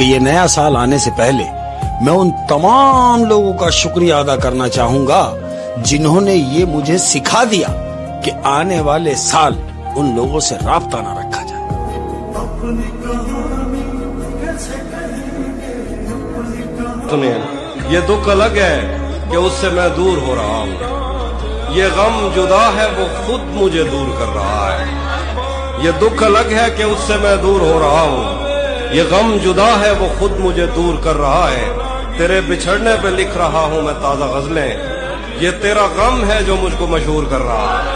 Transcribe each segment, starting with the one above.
कि ये नया साल आने से पहले मैं उन तमाम लोगों का शुक्रिया अदा करना चाहूंगा जिन्होंने ये मुझे सिखा दिया कि आने वाले साल उन लोगों से राब्ता ना रखा जाए। सुनिए, ये दुख अलग है कि उससे मैं दूर हो रहा हूँ। ये गम जुदा है, वो खुद मुझे दूर कर रहा है। ये दुख अलग है कि उससे मैं दूर हो रहा हूँ। ये गम जुदा है, वो खुद मुझे दूर कर रहा है। तेरे बिछड़ने पे लिख रहा हूँ मैं ताजा गजलें। ये तेरा गम है जो मुझको मशहूर कर रहा है।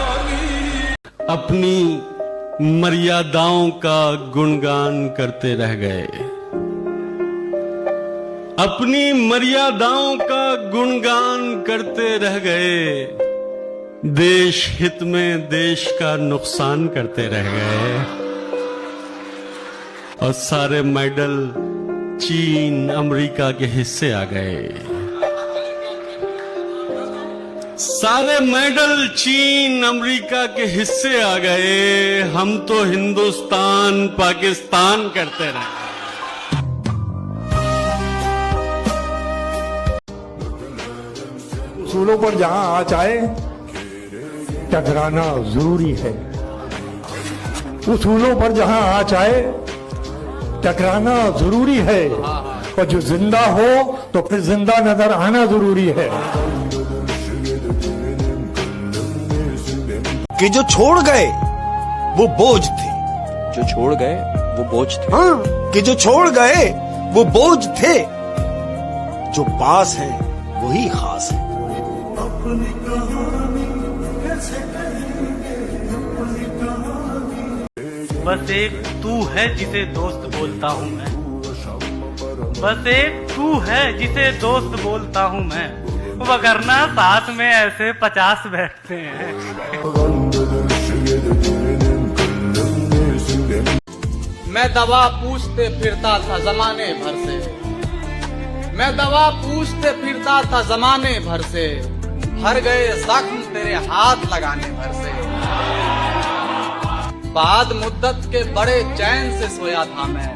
अपनी मर्यादाओं का गुणगान करते रह गए, अपनी मर्यादाओं का गुणगान करते रह गए, देश हित में देश का नुकसान करते रह गए, और सारे मेडल चीन अमेरिका के हिस्से आ गए। सारे मेडल चीन अमेरिका के हिस्से आ गए, हम तो हिंदुस्तान पाकिस्तान करते रहे। उसूलों पर जहां आँच आए टकराना जरूरी है। उसूलों पर जहां आँच आए टकराना जरूरी है, और जो जिंदा हो तो फिर जिंदा नजर आना जरूरी है। कि जो छोड़ गए वो बोझ थे, जो छोड़ गए वो बोझ थे। हाँ, कि जो छोड़ गए वो बोझ थे, जो पास है वही खास है। बस एक तू है जिसे दोस्त बोलता हूँ मैं, बस एक तू है जिसे दोस्त बोलता हूँ मैं, वगरना साथ में ऐसे 50 बैठते हैं। मैं दवा पूछते फिरता था जमाने भर से, मैं दवा पूछते फिरता था जमाने भर से, भर गए जख्म तेरे हाथ लगाने भर से। बाद मुद्दत के बड़े चैन से सोया था मैं,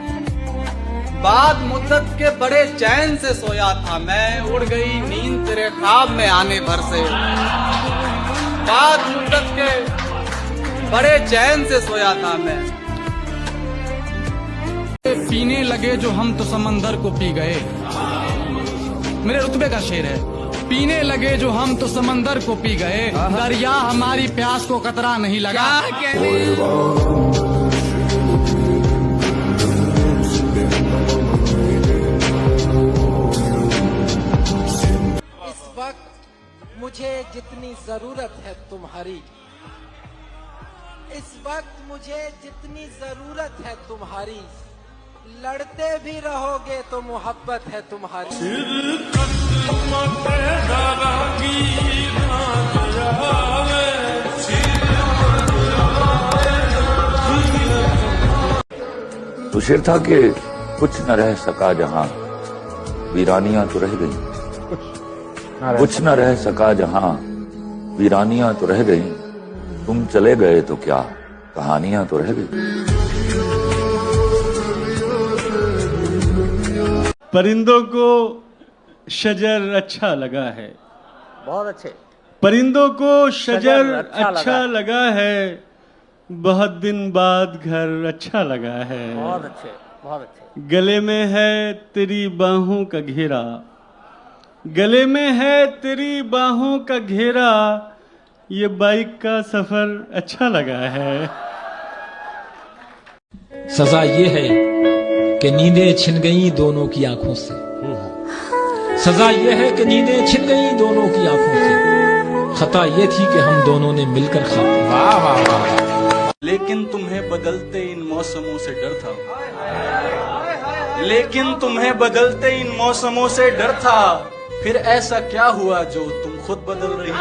बाद मुद्दत के बड़े चैन से सोया था मैं, उड़ गई नींद तेरे ख्वाब में आने भर से। बाद मुद्दत के बड़े चैन से सोया था मैं। पीने लगे जो हम तो समंदर को पी गए, मेरे रुतबे का शेर है। पीने लगे जो हम तो समंदर को पी गए, दरिया हमारी प्यास को कतरा नहीं लगा। इस वक्त मुझे जितनी जरूरत है तुम्हारी, इस वक्त मुझे जितनी जरूरत है तुम्हारी, लड़ते भी रहोगे तो मोहब्बत है तुम्हारी। तो शेर था कि कुछ न रह सका जहां, वीरानियां तो रह गई। कुछ न रह सका जहां, वीरानियां तो रह गई। तुम चले गए तो क्या, कहानियां तो रह गई। परिंदों को शजर अच्छा लगा है, बहुत अच्छे। परिंदों को शजर अच्छा लगा है, बहुत दिन बाद घर अच्छा लगा है। बहुत अच्छे, बहुत अच्छे। गले में है तेरी बाहों का घेरा, गले में है तेरी बाहों का घेरा, ये बाइक का सफर अच्छा लगा है। सजा ये है कि नींदें छिन गई दोनों की आंखों से, सजा ये है कि नींदें छिन गई दोनों की आंखों से, खता ये थी कि हम दोनों ने मिलकर खाते। वाह वाह वाह। लेकिन तुम्हें बदलते इन मौसमों से डर था, लेकिन तुम्हें बदलते इन मौसमों से डर था, फिर ऐसा क्या हुआ जो तुम खुद बदल रही हो।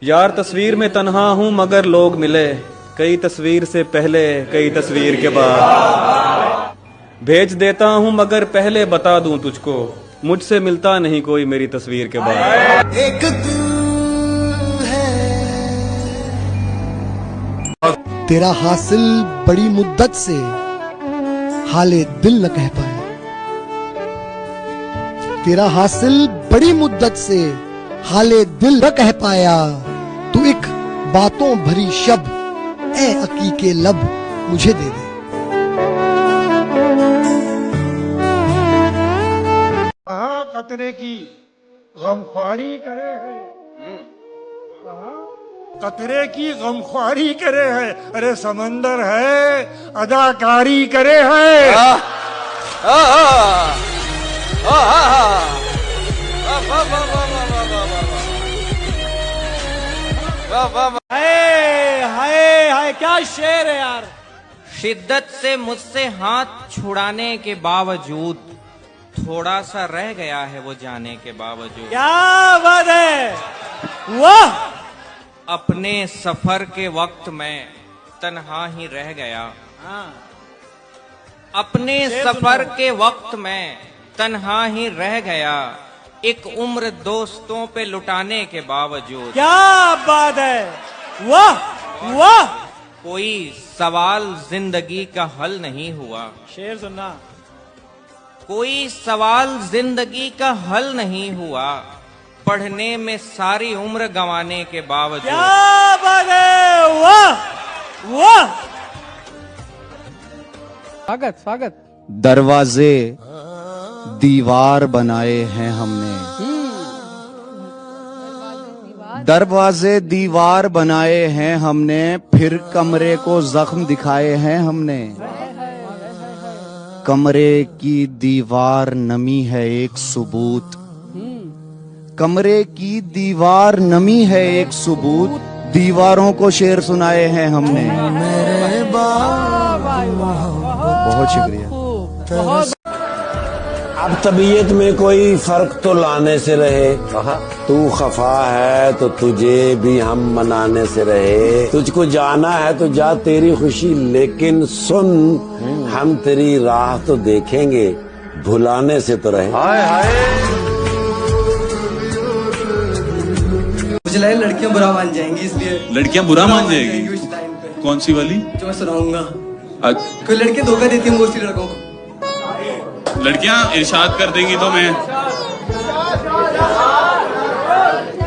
यार तस्वीर में तन्हा हूँ मगर लोग मिले, कई तस्वीर से पहले कई तस्वीर के बाद। भेज देता हूँ मगर पहले बता दूं तुझको, मुझसे मिलता नहीं कोई मेरी तस्वीर के बाद। एक तू है तेरा हासिल बड़ी मुद्दत से हाले दिल न कह पाया। तेरा हासिल बड़ी मुद्दत से हाले दिल न कह पाया। तू एक बातों भरी शब ए अकी के लब मुझे दे दे। कतरे की गमख्वारी करे है, कतरे की गमख्वारी करे है। अरे समंदर है अदाकारी करे है। हाय हाय हाय, क्या शेर है यार। शिद्दत से मुझसे हाथ छुड़ाने के बावजूद थोड़ा सा रह गया है वो जाने के बावजूद। क्या बात है, वाह। अपने सफर के वक्त में तन्हा ही रह गया। अपने सफर के वक्त में तन्हा ही रह गया, एक उम्र दोस्तों पे लुटाने के बावजूद। क्या बात है, वाह वाह। कोई सवाल जिंदगी का हल नहीं हुआ। शेर सुनना। कोई सवाल जिंदगी का हल नहीं हुआ, पढ़ने में सारी उम्र गंवाने के बावजूद। क्या बात है, वाह वाह। स्वागत स्वागत। दरवाजे दीवार बनाए हैं हमने, दरवाजे दीवार बनाए हैं हमने, फिर कमरे को जख्म दिखाए हैं हमने। कमरे की दीवार नमी है एक सबूत, कमरे की दीवार नमी है एक सबूत, दीवारों को शेर सुनाए हैं हमने। बहुत शुक्रिया। अब तबीयत में कोई फर्क तो लाने से रहे। तू खफा है तो तुझे भी हम मनाने से रहे। तुझको जाना है तो जा तेरी खुशी, लेकिन सुन हम तेरी राह तो देखेंगे, भुलाने से तो रहे। हाय हाय। मुझे लगा लड़कियां बुरा मान जाएंगी, इसलिए। लड़कियां बुरा मान जाएगी? कौन सी वाली जो मैं सुनाऊंगा? कोई लड़कियां धोखा देती हैं मोस्टली लड़कों को। लड़कियां इरशाद कर देंगी तो मैं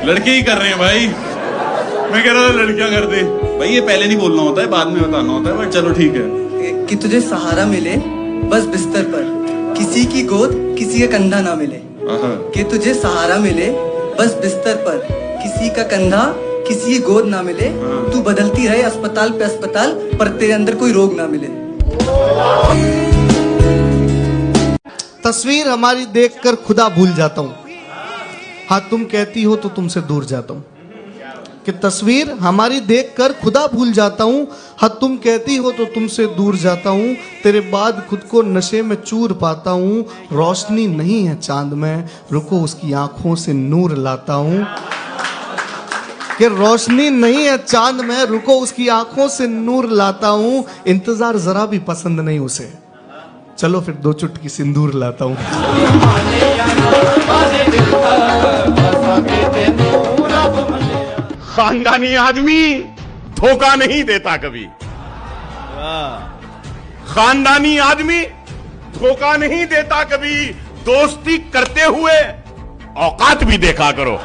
लड़के ही कर रहे हैं भाई। मैं कह रहा था लड़कियां कर दे भाई, ये पहले नहीं बोलना होता है, बाद में बताना होता है, बट चलो ठीक है। कि तुझे सहारा मिले बस बिस्तर पर, किसी की गोद किसी का कंधा ना मिले। कि तुझे सहारा मिले बस बिस्तर पर, किसी का कंधा किसी की गोद ना मिले। तू बदलती रहे अस्पताल पे अस्पताल, पर तेरे अंदर कोई रोग ना मिले। तस्वीर हमारी देखकर खुदा भूल जाता हूँ, हाँ तुम कहती हो तो तुमसे दूर जाता हूँ। कि तस्वीर हमारी देखकर खुदा भूल जाता हूँ, हाँ तुम कहती हो तो तुमसे दूर जाता हूँ। तेरे बाद खुद को नशे में चूर पाता हूँ, रोशनी नहीं है चांद में, रुको उसकी आंखों से नूर लाता हूँ। कि रोशनी नहीं है चांद में, रुको उसकी आंखों से नूर लाता हूँ। इंतजार जरा भी पसंद नहीं उसे, चलो फिर दो चुटकी सिंदूर लाता हूँ। खानदानी आदमी धोखा नहीं देता कभी। खानदानी आदमी धोखा नहीं देता कभी। दोस्ती करते हुए औकात भी देखा करो।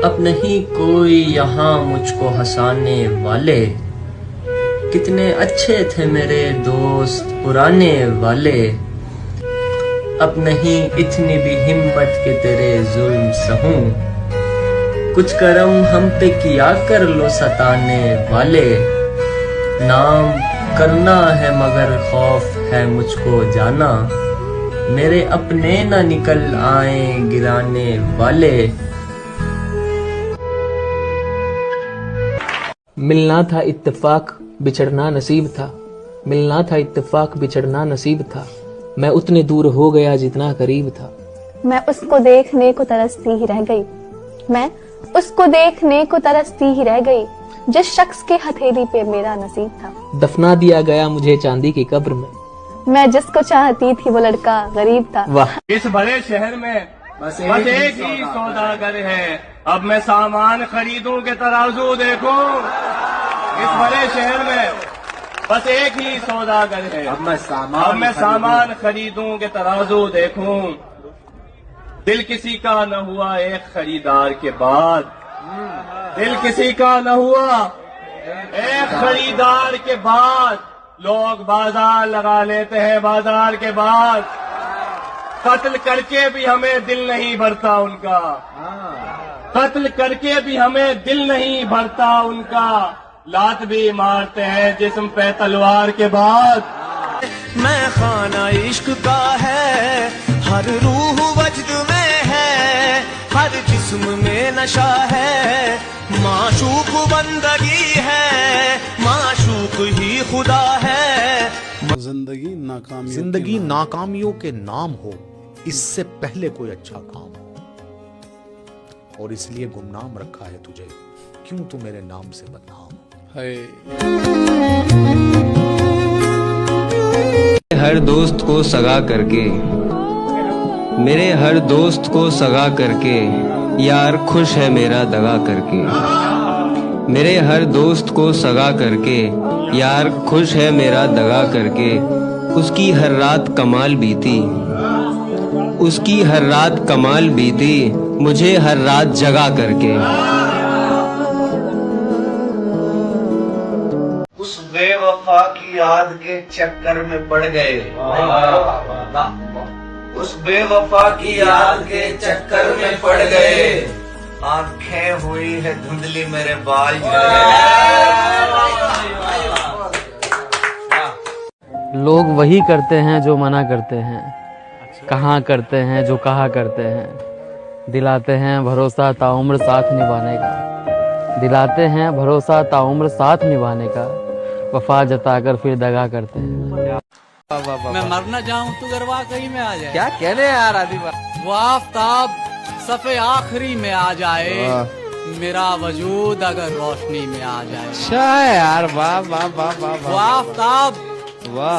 अब नहीं कोई यहाँ मुझको हंसाने वाले, कितने अच्छे थे मेरे दोस्त पुराने वाले। अब नहीं इतनी भी हिम्मत के तेरे जुल्म सहूं, कुछ करम हम पे किया कर लो सताने वाले। नाम करना है मगर खौफ है मुझको जाना, मेरे अपने ना निकल आए गिराने वाले। मिलना था इत्तेफाक बिछड़ना नसीब था, मिलना था इत्तेफाक बिछड़ना नसीब था। मैं उतने दूर हो गया जितना करीब था। मैं उसको देखने को तरसती ही रह गई, मैं उसको देखने को तरसती ही रह गई, जिस शख्स के हथेली पे मेरा नसीब था। दफना दिया गया मुझे चांदी की कब्र में, मैं जिसको चाहती थी वो लड़का गरीब था। वाह। इस बड़े शहर में बस एक ही सौदागर है। अब मैं सामान खरीदूं के तराजू देखूं इस बड़े शहर में, बस एक ही सौदागर है। अब मैं सामान खरीदूं के तराजू देखूं, दिल किसी का न हुआ एक खरीदार के बाद, दिल किसी का न हुआ एक खरीदार के बाद। लोग बाजार लगा लेते हैं, बाजार के बाद कत्ल करके भी हमें दिल नहीं भरता उनका, कत्ल करके भी हमें दिल नहीं भरता उनका। लात भी मारते हैं जिस्म पे तलवार के बाद। मैं खाना इश्क का है, हर रूह वजद में है, हर जिस्म में नशा है, माशूक बंदगी है, माशूक ही खुदा है। जिंदगी नाकामियों के नाम हो, इससे पहले कोई अच्छा काम हो, और इसलिए गुमनाम रखा है तुझे, क्यों तू मेरे नाम से बदनाम है। हर दोस्त को सगा करके, मेरे हर दोस्त को सगा करके, यार खुश है मेरा दगा करके। मेरे हर दोस्त को सगा करके, यार खुश है मेरा दगा करके। उसकी हर रात कमाल बीती, उसकी हर रात कमाल बीती, मुझे हर रात जगा करके। उस बेवफा की याद के चक्कर में पड़ गए, उस बेवफा की याद के चक्कर में पड़ गए। आंखें हुई है धुंधली, मेरे बाल लोग वही करते हैं जो मना करते हैं, कहाँ करते हैं जो कहा करते हैं। दिलाते हैं भरोसा ताउम्र साथ निभाने का, दिलाते हैं भरोसा ताउम्र साथ निभाने का, वफा जताकर फिर दगा करते हैं। मैं मर न जाऊं तो गरवा कहीं में आ जाए। क्या कहने यार आदि वो आफ्ताब सफ़े आखिरी में आ जाए, मेरा वजूद अगर रोशनी में आ जाए। अच्छा यार, वाह वाह वाह वाह। वो आफ्ताब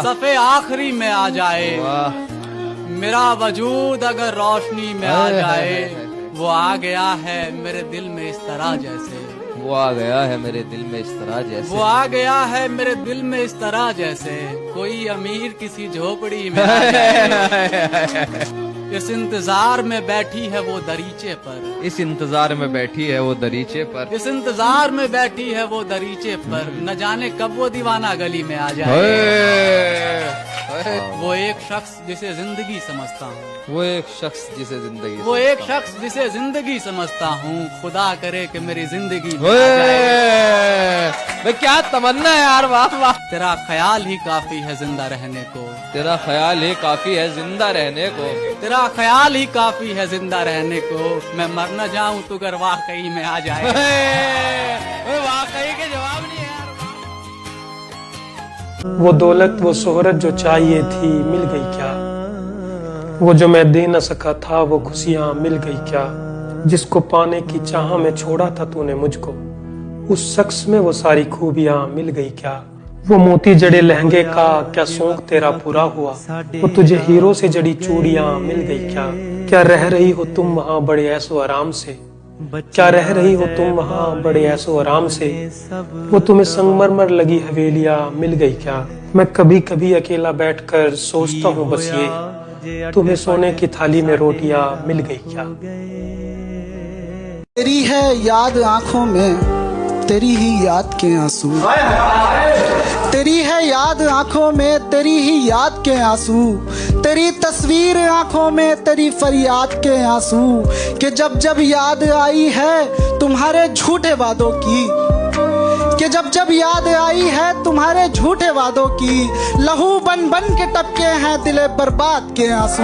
सफ़े आखिरी में आ जाए, मेरा वजूद अगर रोशनी में आ जाए। वो आ गया है मेरे दिल में इस तरह जैसे, वो आ गया है मेरे दिल में इस तरह जैसे, वो आ गया है मेरे दिल में इस तरह जैसे कोई अमीर किसी झोपड़ी में आ जाए। इस इंतजार में बैठी है वो दरीचे पर, इस इंतजार में बैठी है वो दरीचे पर, इस इंतजार में बैठी है वो दरीचे पर, न जाने कब वो दीवाना गली में आ जाए। वो एक शख्स जिसे जिंदगी समझता हूँ, वो एक शख्स जिसे जिंदगी, वो एक शख्स जिसे जिंदगी समझता हूँ। खुदा करे कि मेरी जिंदगी में आ जाए। क्या तमन्ना है यार, वाह वाह। तेरा ख्याल ही काफी है जिंदा रहने को, तेरा ख्याल ही काफी है जिंदा रहने को, तेरा ख्याल ही काफी है जिंदा रहने को। मैं मर न जाऊं तो अगर वाकई में आ जाए। वाकई के जवाब नहीं है यार। वो दौलत वो शोहरत जो चाहिए थी मिल गई क्या, वो जो मैं दे न सका था वो खुशियां मिल गई क्या। जिसको पाने की चाह में छोड़ा था तूने मुझको, उस शख्स में वो सारी खूबियां मिल गई क्या। वो मोती जड़े लहंगे का क्या शौक तेरा पूरा हुआ, वो तुझे हीरो से जड़ी चूड़ियां मिल गई क्या। क्या रह रही हो तुम वहाँ बड़े ऐसो आराम से, क्या रह रही हो तुम वहाँ बड़े ऐसो आराम से। वो तुम्हें संगमरमर लगी हवेलियां मिल गई क्या। मैं कभी कभी अकेला बैठकर सोचता हूँ बस ये, तुम्हें सोने की थाली में रोटियां मिल गई क्या। तेरी है याद आंखों में, तेरी ही याद के आंसू, तेरी है याद आंखों में, तेरी ही याद के आंसू। तेरी तस्वीर आंखों में, तेरी फरियाद के आंसू। कि जब जब याद आई है तुम्हारे झूठे वादों की, कि जब जब याद आई है तुम्हारे झूठे वादों की। लहू बन बन के टपके हैं दिले बर्बाद के आंसू।